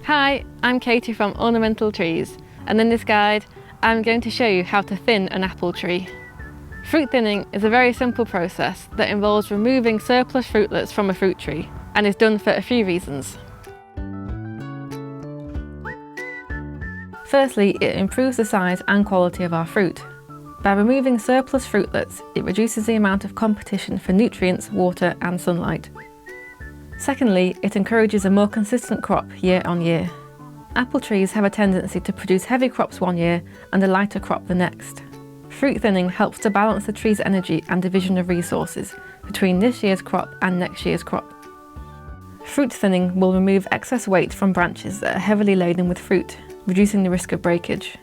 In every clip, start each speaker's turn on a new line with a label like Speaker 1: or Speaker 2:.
Speaker 1: Hi, I'm Katie from Ornamental Trees, and in this guide I'm going to show you how to thin an apple tree. Fruit thinning is a very simple process that involves removing surplus fruitlets from a fruit tree and is done for a few reasons. Firstly, it improves the size and quality of our fruit. By removing surplus fruitlets, it reduces the amount of competition for nutrients, water and sunlight. Secondly, it encourages a more consistent crop year on year. Apple trees have a tendency to produce heavy crops one year and a lighter crop the next. Fruit thinning helps to balance the tree's energy and division of resources between this year's crop and next year's crop. Fruit thinning will remove excess weight from branches that are heavily laden with fruit, reducing the risk of breakage.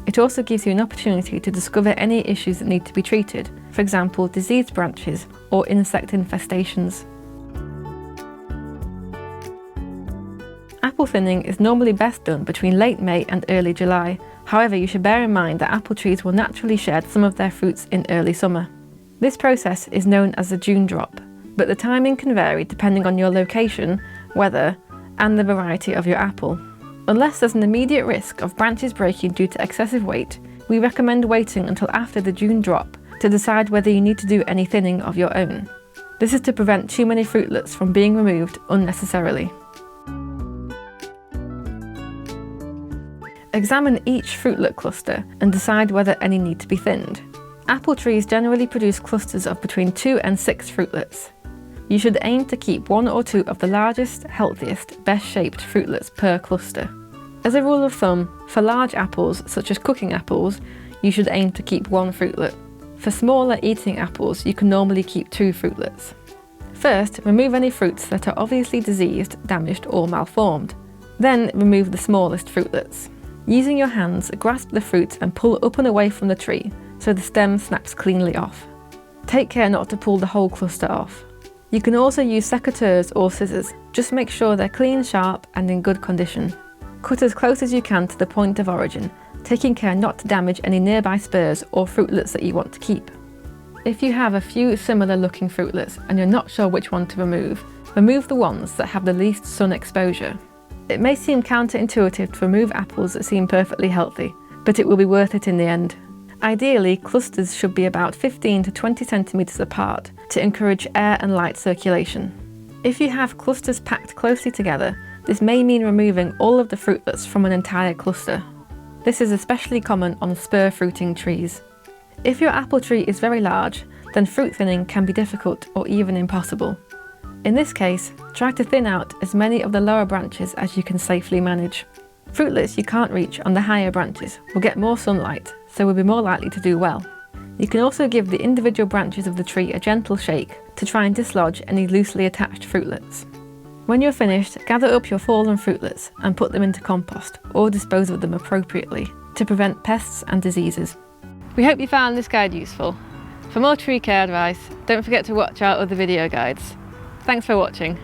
Speaker 1: It also gives you an opportunity to discover any issues that need to be treated, for example diseased branches or insect infestations. Apple thinning is normally best done between late May and early July. However, you should bear in mind that apple trees will naturally shed some of their fruits in early summer. This process is known as the June drop, but the timing can vary depending on your location, weather, and the variety of your apple. Unless there's an immediate risk of branches breaking due to excessive weight, we recommend waiting until after the June drop to decide whether you need to do any thinning of your own. This is to prevent too many fruitlets from being removed unnecessarily. Examine each fruitlet cluster and decide whether any need to be thinned. Apple trees generally produce clusters of between 2 and 6 fruitlets. You should aim to keep 1 or 2 of the largest, healthiest, best-shaped fruitlets per cluster. As a rule of thumb, for large apples, such as cooking apples, you should aim to keep 1 fruitlet. For smaller eating apples, you can normally keep 2 fruitlets. First, remove any fruits that are obviously diseased, damaged or malformed. Then remove the smallest fruitlets. Using your hands, grasp the fruit and pull up and away from the tree so the stem snaps cleanly off. Take care not to pull the whole cluster off. You can also use secateurs or scissors. Just make sure they're clean, sharp and in good condition. Cut as close as you can to the point of origin, taking care not to damage any nearby spurs or fruitlets that you want to keep. If you have a few similar looking fruitlets and you're not sure which one to remove the ones that have the least sun exposure. It may seem counterintuitive to remove apples that seem perfectly healthy, but it will be worth it in the end. Ideally, clusters should be about 15 to 20 centimeters apart to encourage air and light circulation. If you have clusters packed closely together, this may mean removing all of the fruitlets from an entire cluster. This is especially common on spur fruiting trees. If your apple tree is very large, then fruit thinning can be difficult or even impossible. In this case, try to thin out as many of the lower branches as you can safely manage. Fruitlets you can't reach on the higher branches will get more sunlight, so will be more likely to do well. You can also give the individual branches of the tree a gentle shake to try and dislodge any loosely attached fruitlets. When you're finished, gather up your fallen fruitlets and put them into compost or dispose of them appropriately to prevent pests and diseases. We hope you found this guide useful. For more tree care advice, don't forget to watch our other video guides. Thanks for watching.